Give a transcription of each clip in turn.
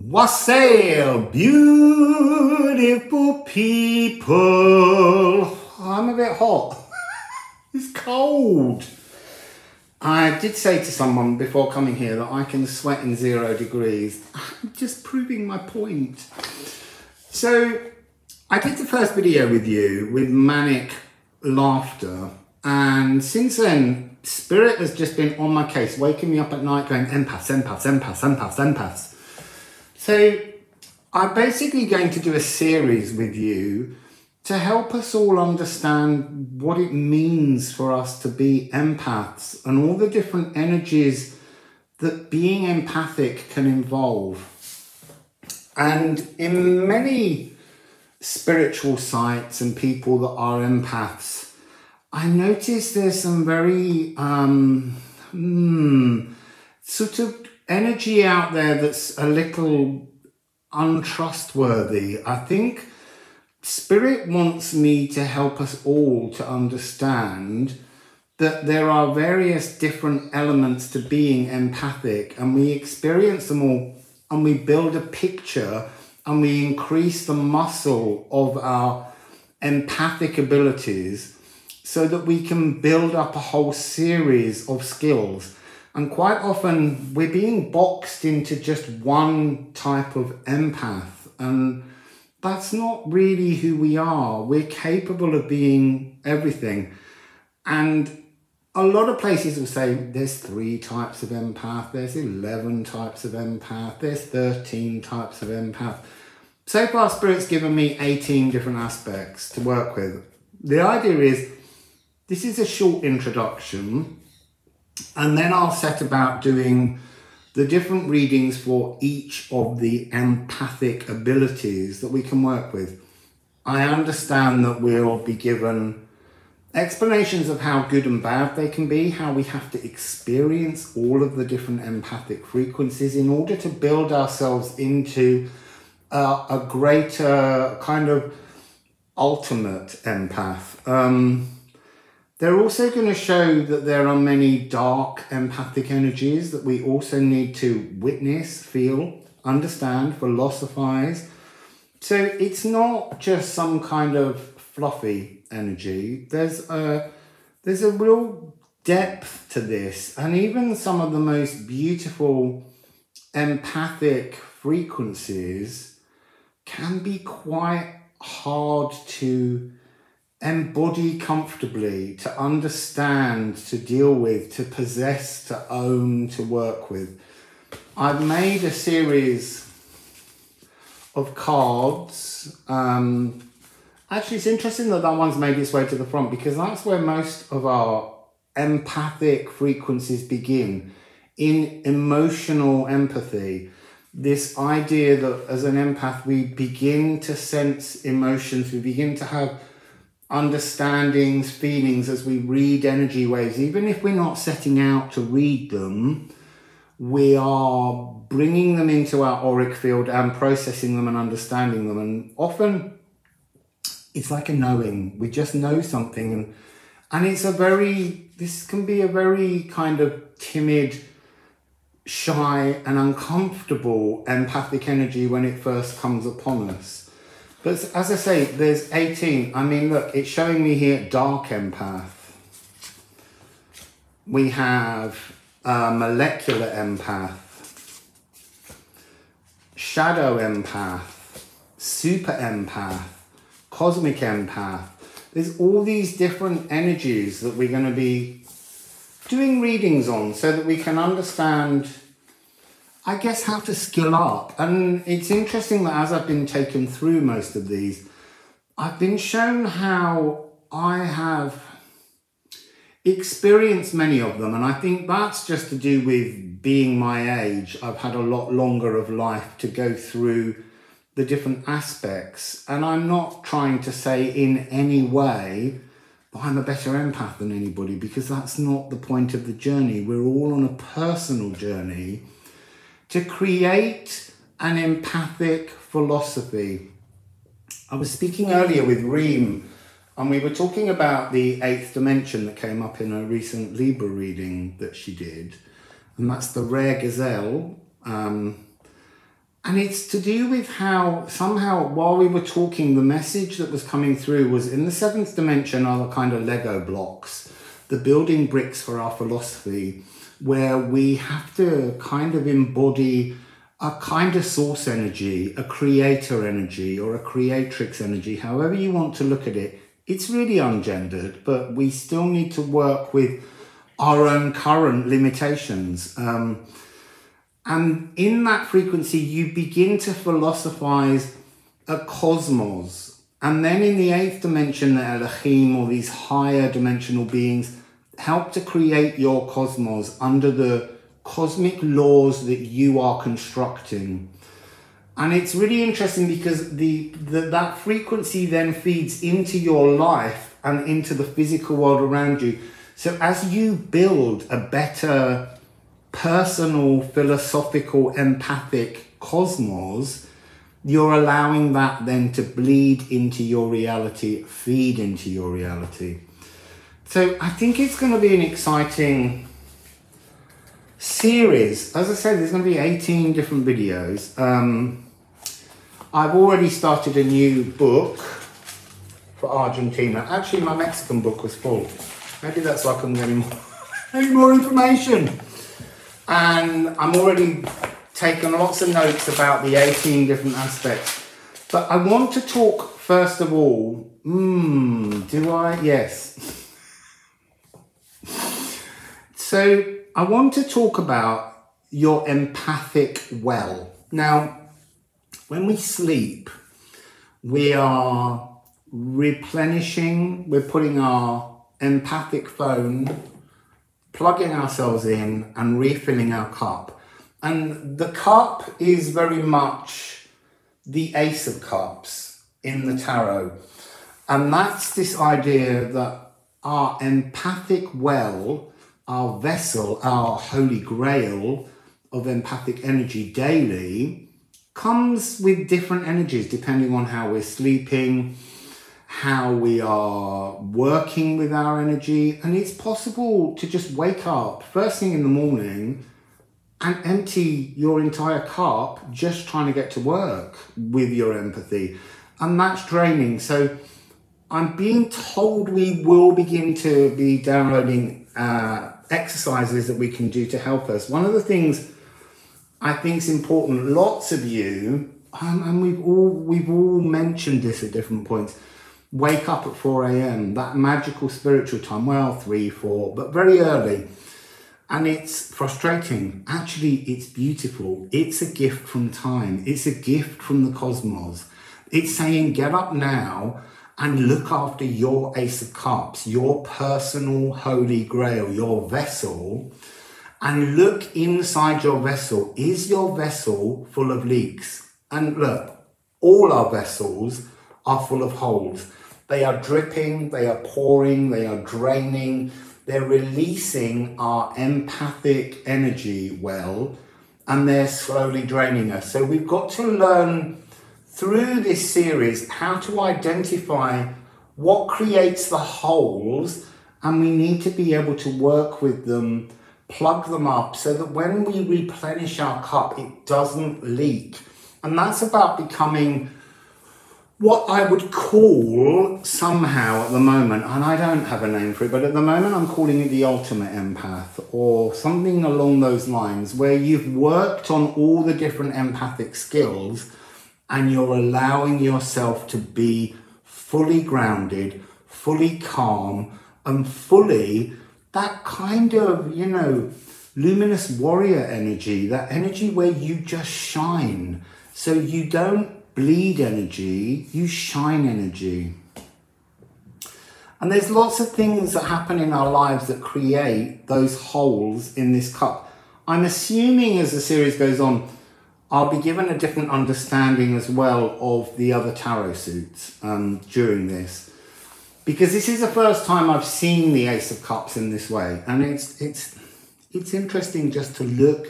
Wassail, beautiful people. I'm a bit hot. It's cold. I did say to someone before coming here that I can sweat in 0 degrees. I'm just proving my point. So I did the first video with you with manic laughter, and since then Spirit has just been on my case, waking me up at night going empaths, empaths, empaths, empaths, empaths. So I'm basically going to do a series with you to help us all understand what it means for us to be empaths and all the different energies that being empathic can involve. And in many spiritual sites and people that are empaths, I notice there's some very sort of energy out there that's a little untrustworthy. I think Spirit wants me to help us all to understand that there are various different elements to being empathic, and we experience them all, and we build a picture and we increase the muscle of our empathic abilities so that we can build up a whole series of skills. And quite often we're being boxed into just one type of empath, and that's not really who we are. We're capable of being everything. And a lot of places will say there's 3 types of empath, there's 11 types of empath, there's 13 types of empath. So far, Spirit's given me 18 different aspects to work with. The idea is, this is a short introduction, and then I'll set about doing the different readings for each of the empathic abilities that we can work with. I understand that we'll be given explanations of how good and bad they can be, how we have to experience all of the different empathic frequencies in order to build ourselves into a greater kind of ultimate empath. They're also going to show that there are many dark empathic energies that we also need to witness, feel, understand, philosophize. So it's not just some kind of fluffy energy. There's a real depth to this, and even some of the most beautiful empathic frequencies can be quite hard to embody comfortably, to understand, to deal with, to possess, to own, to work with. I've made a series of cards. Actually, it's interesting that one's made its way to the front, because that's where most of our empathic frequencies begin, in emotional empathy. This idea that as an empath, we begin to sense emotions, we begin to have understandings, feelings as we read energy waves. Even if we're not setting out to read them, we are bringing them into our auric field and processing them and understanding them. And often it's like a knowing. We just know something, and it's this can be a very kind of timid, shy and uncomfortable empathic energy when it first comes upon us. But as I say, there's 18. I mean, look, it's showing me here dark empath. We have molecular empath, shadow empath, super empath, cosmic empath. There's all these different energies that we're going to be doing readings on so that we can understand, I guess, how to skill up. And it's interesting that as I've been taken through most of these, I've been shown how I have experienced many of them. And I think that's just to do with being my age. I've had a lot longer of life to go through the different aspects. And I'm not trying to say in any way that I'm a better empath than anybody, because that's not the point of the journey. We're all on a personal journey to create an empathic philosophy. I was speaking earlier with Reem, and we were talking about the 8th dimension that came up in a recent Libra reading that she did. And that's the rare gazelle. And it's to do with how somehow while we were talking, the message that was coming through was in the seventh dimension are the kind of Lego blocks, the building bricks for our philosophy, where we have to kind of embody a kind of source energy, a creator energy or a creatrix energy, however you want to look at it. It's really ungendered, but we still need to work with our own current limitations. And in that frequency, you begin to philosophize a cosmos. And then in the eighth dimension, the Elohim, or these higher dimensional beings, help to create your cosmos under the cosmic laws that you are constructing. And it's really interesting because that frequency then feeds into your life and into the physical world around you. So as you build a better personal, philosophical, empathic cosmos, you're allowing that then to bleed into your reality, feed into your reality. So I think it's going to be an exciting series. As I said, there's going to be 18 different videos. I've already started a new book for Argentina. Actually, my Mexican book was full. Maybe that's why I couldn't get any more information. And I'm already taking lots of notes about the 18 different aspects. But I want to talk, first of all, do I? Yes. So I want to talk about your empathic well. Now, when we sleep, we are replenishing, we're putting our empathic phone, plugging ourselves in and refilling our cup. And the cup is very much the Ace of Cups in the tarot. And that's this idea that our empathic well, our vessel, our holy grail of empathic energy daily comes with different energies depending on how we're sleeping, how we are working with our energy. And it's possible to just wake up first thing in the morning and empty your entire cup just trying to get to work with your empathy. And that's draining. So I'm being told we will begin to be downloading exercises that we can do to help us. One of the things I think is important, lots of you, and we've all mentioned this at different points, wake up at 4 a.m, that magical spiritual time, well, 3, 4, but very early. And it's frustrating. Actually, it's beautiful. It's a gift from time. It's a gift from the cosmos. It's saying, get up now and look after your Ace of Cups, your personal holy grail, your vessel, and look inside your vessel. Is your vessel full of leaks? And look, all our vessels are full of holes. They are dripping, they are pouring, they are draining, they're releasing our empathic energy well, and they're slowly draining us. So we've got to learn through this series how to identify what creates the holes, and we need to be able to work with them, plug them up, so that when we replenish our cup, it doesn't leak. And that's about becoming what I would call somehow at the moment, and I don't have a name for it, but at the moment I'm calling it the ultimate empath, or something along those lines, where you've worked on all the different empathic skills and you're allowing yourself to be fully grounded, fully calm, and fully that kind of, you know, luminous warrior energy, that energy where you just shine. So you don't bleed energy, you shine energy. And there's lots of things that happen in our lives that create those holes in this cup. I'm assuming as the series goes on, I'll be given a different understanding as well of the other tarot suits during this. Because this is the first time I've seen the Ace of Cups in this way. And it's interesting just to look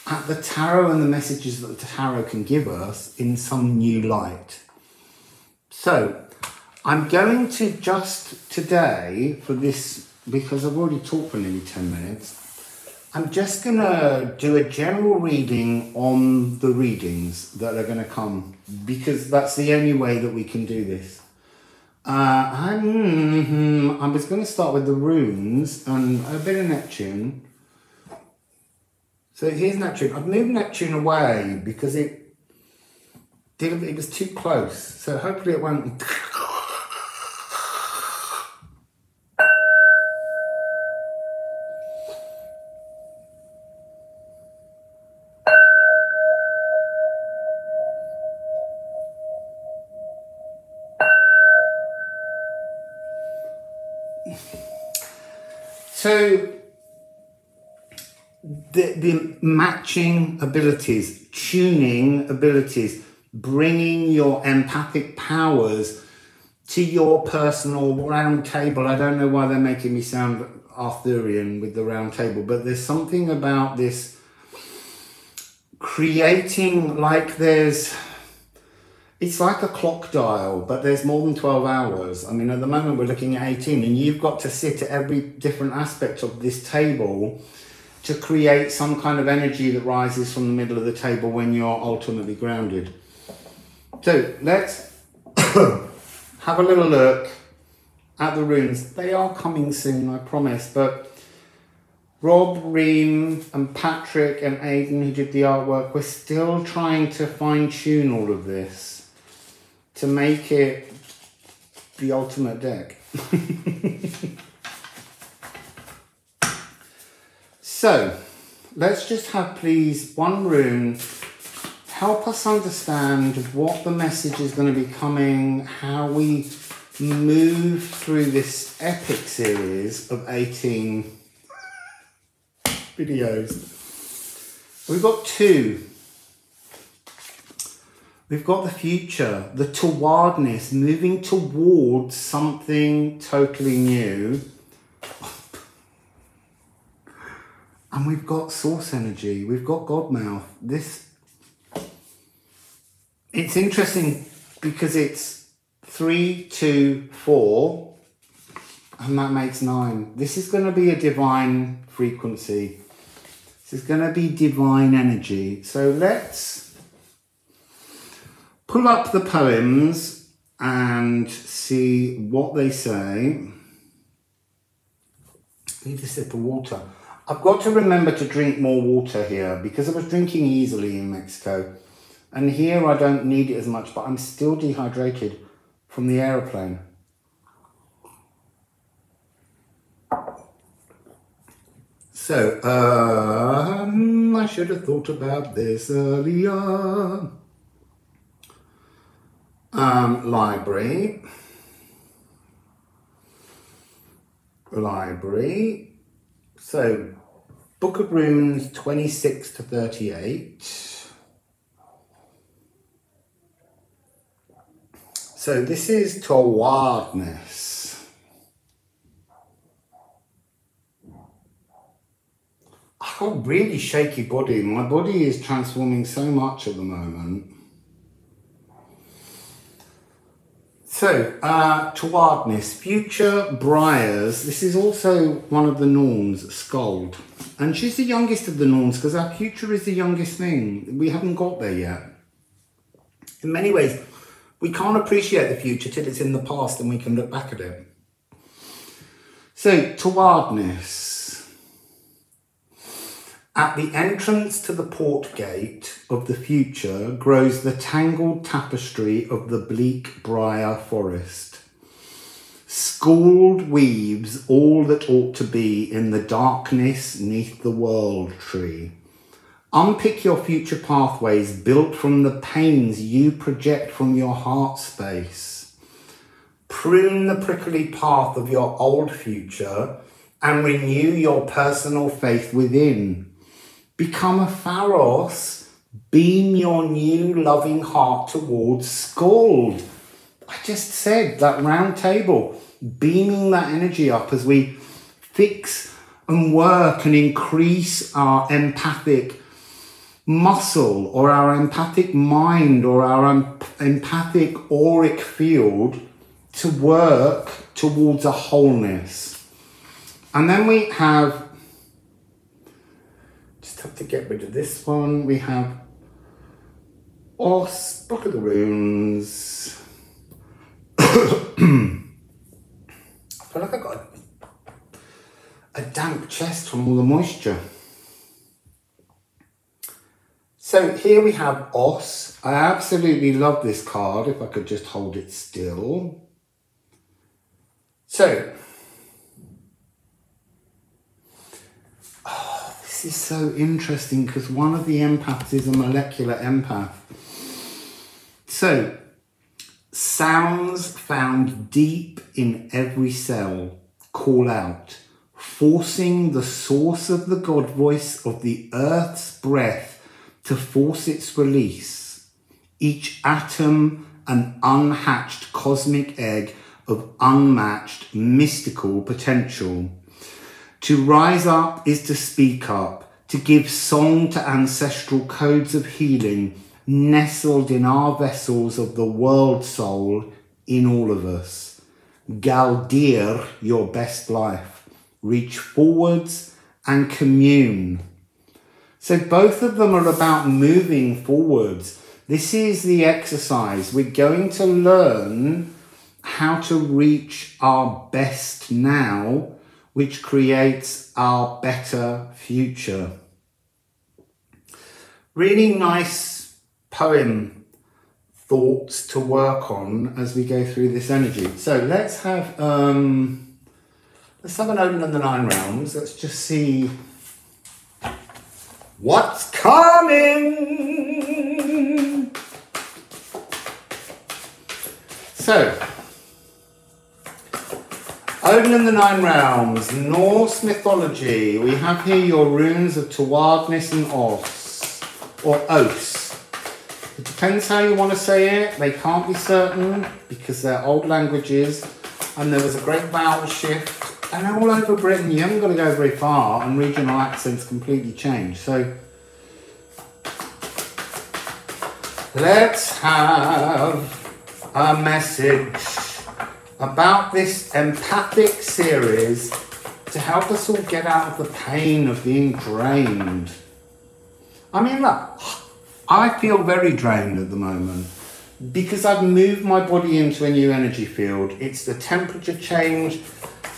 at the tarot and the messages that the tarot can give us in some new light. So I'm going to just today, for this, because I've already talked for nearly 10 minutes, I'm just going to do a general reading on the readings that are going to come, because that's the only way that we can do this. I was going to start with the runes and a bit of Neptune. So here's Neptune. I've moved Neptune away because it was too close. So hopefully it won't. So the matching abilities, tuning abilities, bringing your empathic powers to your personal round table. I don't know why they're making me sound Arthurian with the round table, but there's something about this creating, like it's like a clock dial, but there's more than 12 hours. I mean, at the moment we're looking at 18, and you've got to sit at every different aspect of this table to create some kind of energy that rises from the middle of the table when you're ultimately grounded. So let's have a little look at the runes. They are coming soon, I promise, but Rob, Reem and Patrick and Aiden, who did the artwork, we're still trying to fine-tune all of this to make it the ultimate deck. So, let's just have, please, one rune help us understand what the message is going to be coming, how we move through this epic series of 18 videos. We've got two. We've got the future, the towardness, moving towards something totally new. And we've got source energy, we've got Godmouth. It's interesting because it's 3, 2, 4, and that makes 9. This is going to be a divine frequency. This is going to be divine energy. So let's pull up the poems and see what they say. I need a sip of water. I've got to remember to drink more water here because I was drinking easily in Mexico. And here I don't need it as much, but I'm still dehydrated from the aeroplane. So, I should have thought about this earlier. Library. So, Book of Runes 26 to 38. So this is towardness. I've got a really shaky body. My body is transforming so much at the moment. So, towardness, future Briars. This is also one of the Norns, Skald. And she's the youngest of the Norns because our future is the youngest thing. We haven't got there yet. In many ways, we can't appreciate the future till it's in the past and we can look back at it. So, towardness. At the entrance to the port gate of the future grows the tangled tapestry of the bleak briar forest. Scald weaves all that ought to be in the darkness neath the world tree. Unpick your future pathways built from the pains you project from your heart space. Prune the prickly path of your old future and renew your personal faith within. Become a Pharos, beam your new loving heart towards Scald. I just said that round table, beaming that energy up as we fix and work and increase our empathic muscle or our empathic mind or our empathic auric field to work towards a wholeness. And then we have have to get rid of this one. We have Os, Book of the Runes. I feel like I got a damp chest from all the moisture. So here we have Os. I absolutely love this card, if I could just hold it still. So, this is so interesting because one of the empaths is a molecular empath. So, sounds found deep in every cell call out, forcing the source of the God voice of the earth's breath to force its release. Each atom an unhatched cosmic egg of unmatched mystical potential. To rise up is to speak up, to give song to ancestral codes of healing nestled in our vessels of the world soul in all of us. Galdir your best life. Reach forwards and commune. So both of them are about moving forwards. This is the exercise. We're going to learn how to reach our best now, which creates our better future. Really nice poem thoughts to work on as we go through this energy. So let's have an Odin and the 9 rounds. Let's just see what's coming. So, Odin and the 9 rounds, Norse mythology. We have here your runes of Tawardness and Os, or Os. It depends how you want to say it. They can't be certain because they're old languages and there was a great vowel shift. And all over Britain, you haven't got to go very far and regional accents completely change. So, let's have a message about this empathic series to help us all get out of the pain of being drained. I mean, look, I feel very drained at the moment because I've moved my body into a new energy field. It's the temperature change.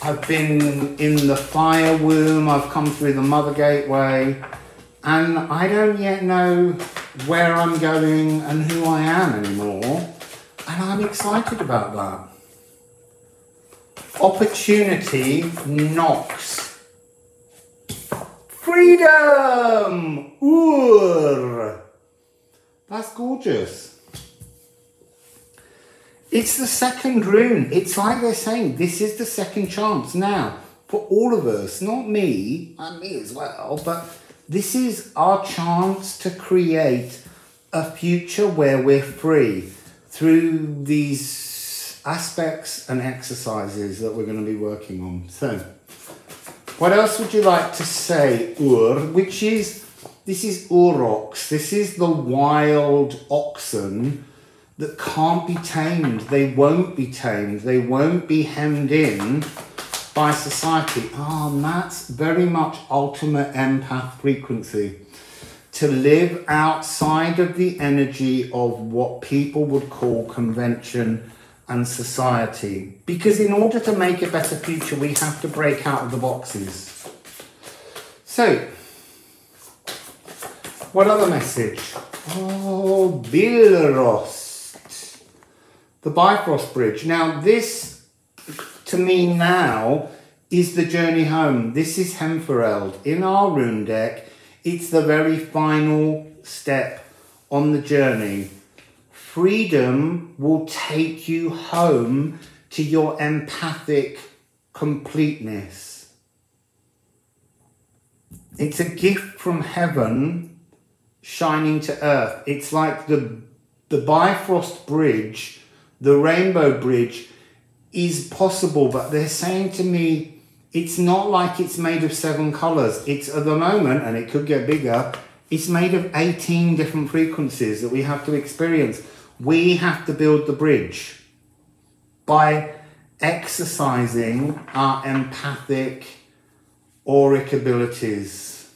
I've been in the fire womb. I've come through the mother gateway and I don't yet know where I'm going and who I am anymore. And I'm excited about that. Opportunity knocks. Freedom! That's gorgeous. It's the second rune. It's like they're saying, this is the second chance now for all of us, not me, and me as well, but this is our chance to create a future where we're free through these aspects and exercises that we're going to be working on. So, what else would you like to say, this is Urox. This is the wild oxen that can't be tamed. They won't be tamed. They won't be hemmed in by society. And that's very much ultimate empath frequency. To live outside of the energy of what people would call convention and society. Because in order to make a better future, we have to break out of the boxes. So, what other message? Oh, Bilros. The Bifrost Bridge. Now this, to me now, is the journey home. This is Hemfereld. In our rune deck, it's the very final step on the journey. Freedom will take you home to your empathic completeness. It's a gift from heaven shining to earth. It's like the Bifrost Bridge, the Rainbow Bridge is possible, but they're saying to me, it's not like it's made of 7 colours. It's at the moment, and it could get bigger, it's made of 18 different frequencies that we have to experience. We have to build the bridge by exercising our empathic auric abilities.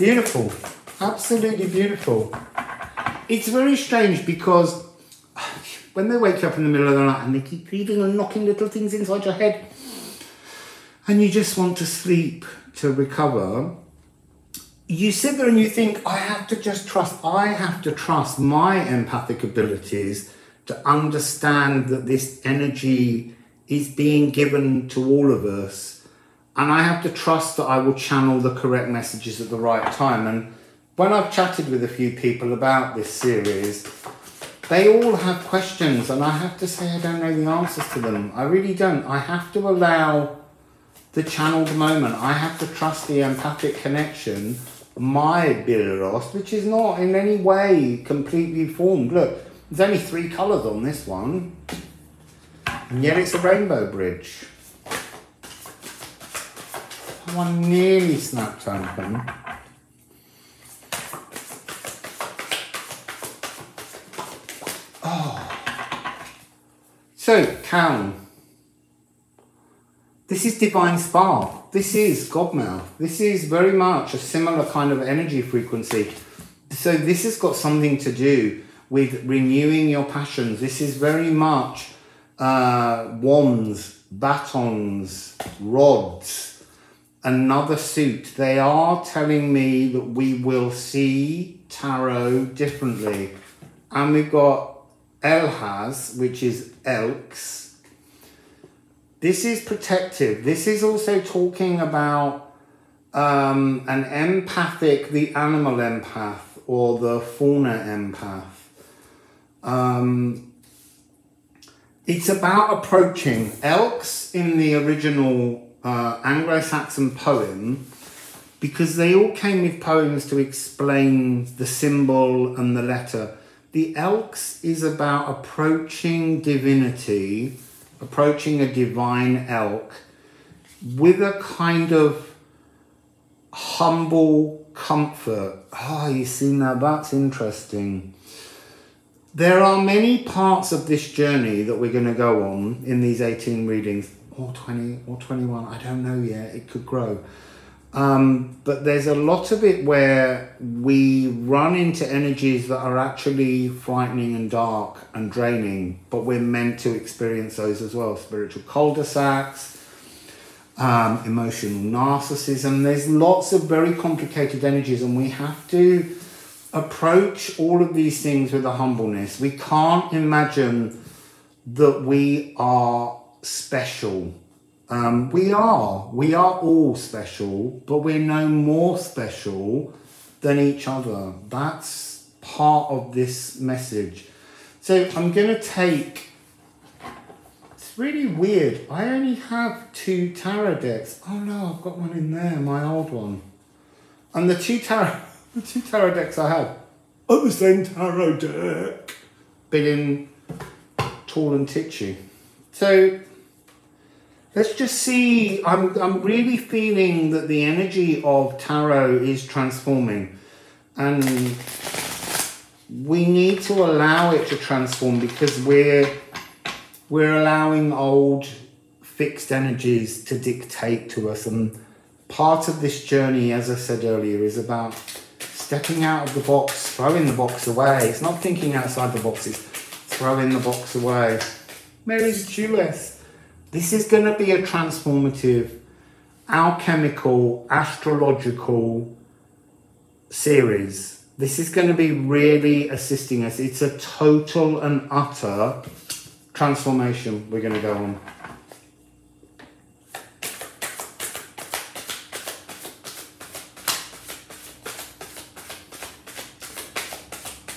Beautiful. Absolutely beautiful. It's very strange because when they wake you up in the middle of the night and they keep feeding and knocking little things inside your head and you just want to sleep to recover, you sit there and you think, I have to trust my empathic abilities to understand that this energy is being given to all of us. And I have to trust that I will channel the correct messages at the right time. And when I've chatted with a few people about this series, they all have questions, and I have to say I don't know the answers to them. I really don't. I have to allow the channeled moment. I have to trust the empathic connection, my Villoldo, which is not in any way completely formed. Look, there's only 3 colours on this one, and yet it's a rainbow bridge. That one nearly snapped open. So, Town. This is Divine Spark. This is Godmouth. This is very much a similar kind of energy frequency. So this has got something to do with renewing your passions. This is very much wands, batons, rods, another suit. They are telling me that we will see tarot differently. And we've got Elhaz, which is elks. This is protective. This is also talking about an empathic, the animal empath or the fauna empath. It's about approaching elks in the original Anglo-Saxon poem, because they all came with poems to explain the symbol and the letter. The elks is about approaching divinity, approaching a divine elk with a kind of humble comfort. Oh, you see, now that's interesting. There are many parts of this journey that we're going to go on in these 18 readings, or 20 or 21, I don't know yet, it could grow. But there's a lot of it where we run into energies that are actually frightening and dark and draining, but we're meant to experience those as well. Spiritual cul-de-sacs, emotional narcissism. There's lots of very complicated energies, and we have to approach all of these things with a humbleness. We can't imagine that we are special. We are all special, but we're no more special than each other. That's part of this message. So I'm going to take, it's really weird, I only have 2 tarot decks. Oh no, I've got one in there, my old one. And the two tarot decks I have are the same tarot deck, but in tall and titchy. So let's just see, I'm really feeling that the energy of tarot is transforming, and we need to allow it to transform, because we're allowing old fixed energies to dictate to us. And part of this journey, as I said earlier, is about stepping out of the box, throwing the box away. It's not thinking outside the box, it's throwing the box away. Mary's Jewess. This is going to be a transformative, alchemical, astrological series. This is going to be really assisting us. It's a total and utter transformation we're going to go on.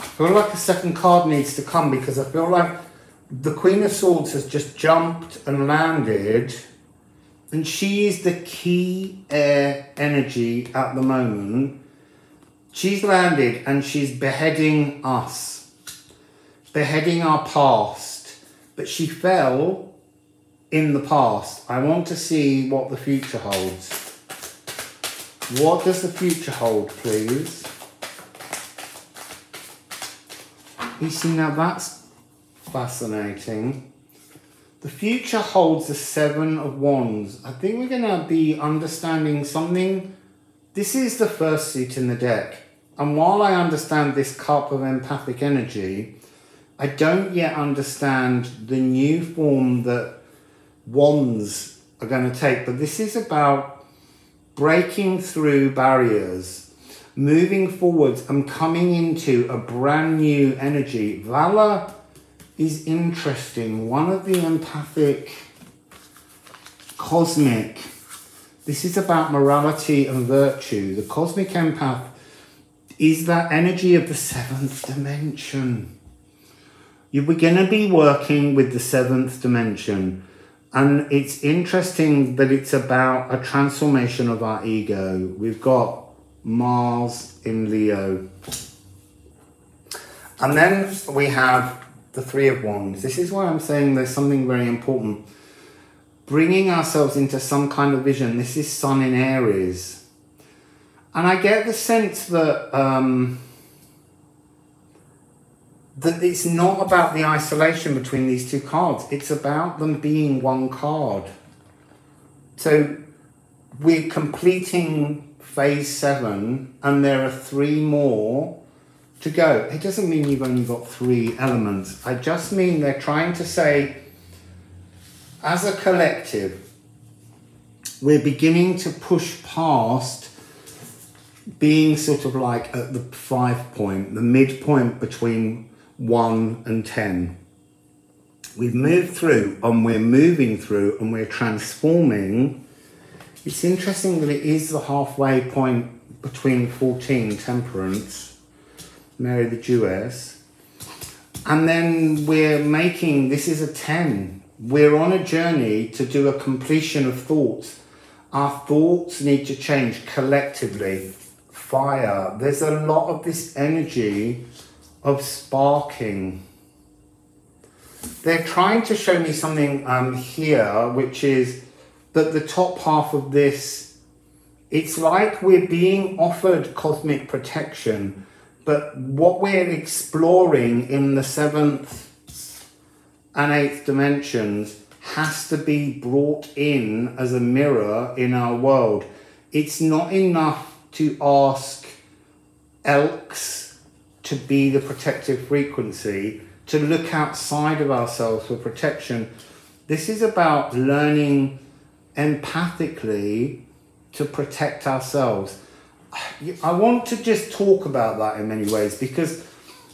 I feel like a second card needs to come, because I feel like the Queen of Swords has just jumped and landed, and she is the key air energy at the moment. She's landed and she's beheading us, beheading our past, but she fell in the past. I want to see what the future holds. What does the future hold, please? You see, now that's fascinating. The future holds the 7 of Wands. I think we're going to be understanding something This is the first suit in the deck. And while I understand this cup of empathic energy, I don't yet understand the new form that wands are going to take. But this is about breaking through barriers, moving forwards and coming into a brand new energy. Valor is interesting. One of the empathic, cosmic, this is about morality and virtue. The cosmic empath is that energy of the 7th dimension. You're going to be working with the 7th dimension. And it's interesting that it's about a transformation of our ego. We've got Mars in Leo. And then we have the 3 of Wands. This is why I'm saying there's something very important. Bringing ourselves into some kind of vision. This is Sun in Aries. And I get the sense that that it's not about the isolation between these two cards. It's about them being one card. So we're completing phase 7 and there are 3 more to go. It doesn't mean you've only got 3 elements. I just mean they're trying to say, as a collective, we're beginning to push past being sort of like at the 5 point, the midpoint between 1 and 10. We've moved through and we're moving through and we're transforming. It's interesting that it is the halfway point between 14, Temperance, Mary the Jewess. And then we're making, this is a 10. We're on a journey to do a completion of thoughts. Our thoughts need to change collectively. Fire. There's a lot of this energy of sparking. They're trying to show me something here, which is that the top half of this, it's like we're being offered cosmic protection, but what we're exploring in the 7th and 8th dimensions has to be brought in as a mirror in our world. It's not enough to ask elks to be the protective frequency, to look outside of ourselves for protection. This is about learning empathically to protect ourselves. I want to just talk about that in many ways, because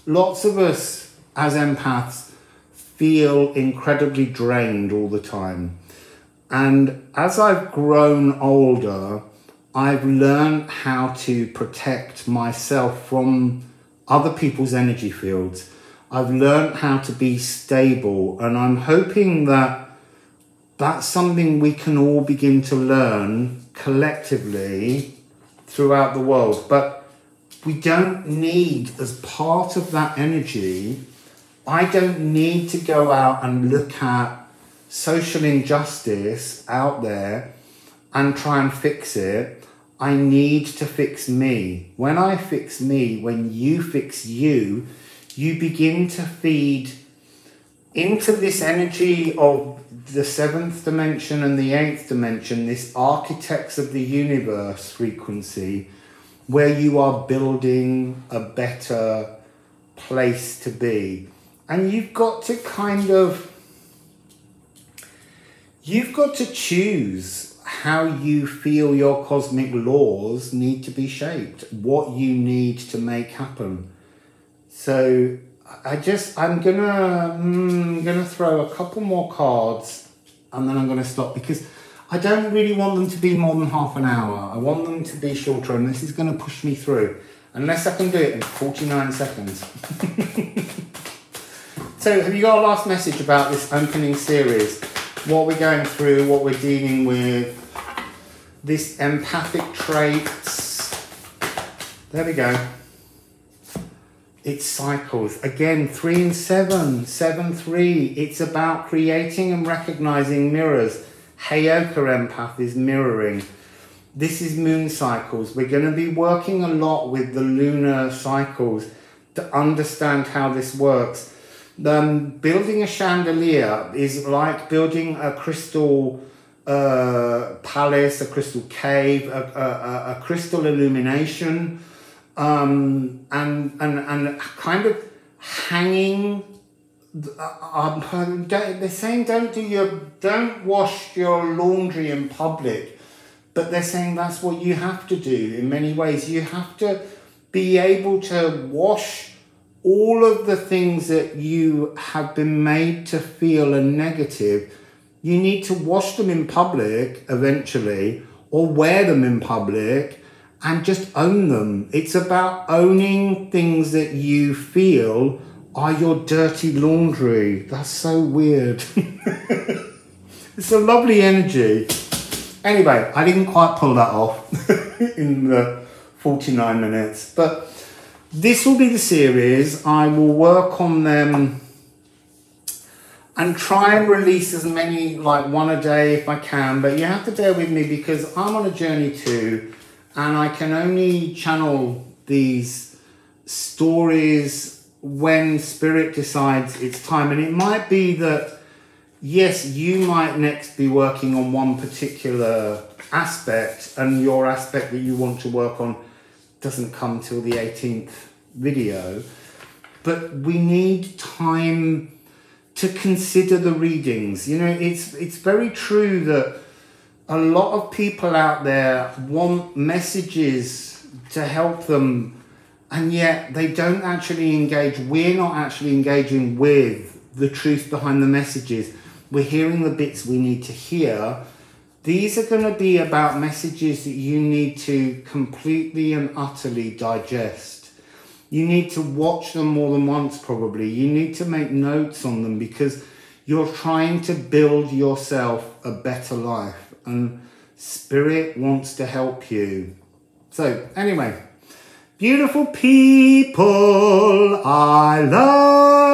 lots of us as empaths feel incredibly drained all the time. And as I've grown older, I've learned how to protect myself from other people's energy fields. I've learned how to be stable, and I'm hoping that that's something we can all begin to learn collectively throughout the world. But we don't need, as part of that energy, I don't need to go out and look at social injustice out there and try and fix it. I need to fix me. When I fix me, when you fix you, you begin to feed into this energy of the 7th dimension and the 8th dimension, this architects of the universe frequency, where you are building a better place to be. And you've got to you've got to choose how you feel your cosmic laws need to be shaped, what you need to make happen. So I'm gonna throw a couple more cards and then I'm gonna stop, because I don't really want them to be more than half an hour. I want them to be shorter, and this is gonna push me through, unless I can do it in 49 seconds. So have you got a last message about this opening series? What we're going through, what we're dealing with, this empathic traits. There we go. It cycles. Again, 3 and 7, 7, 3. It's about creating and recognizing mirrors. Heyoka empath is mirroring. This is moon cycles. We're going to be working a lot with the lunar cycles to understand how this works. Building a chandelier is like building a crystal palace, a crystal cave, a crystal illumination, and kind of hanging. They're saying don't wash your laundry in public, but they're saying that's what you have to do in many ways. You have to be able to wash all of the things that you have been made to feel are negative. You need to wash them in public eventually, or wear them in public, and just own them. It's about owning things that you feel are your dirty laundry. That's so weird. It's a lovely energy. Anyway, I didn't quite pull that off in the 49 minutes, but this will be the series. I will work on them and try and release as many, like one a day if I can, but you have to bear with me because I'm on a journey too, and I can only channel these stories when spirit decides it's time. And it might be that, yes, you might next be working on one particular aspect, and your aspect that you want to work on doesn't come till the 18th video, but we need time to consider the readings. You know, it's very true that a lot of people out there want messages to help them, and yet they don't actually engage. We're not actually engaging with the truth behind the messages. We're hearing the bits we need to hear. These are going to be about messages that you need to completely and utterly digest. You need to watch them more than once probably. You need to make notes on them because you're trying to build yourself a better life, and Spirit wants to help you. So anyway, beautiful people, I love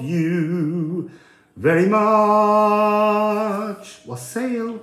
you very much. Wassail.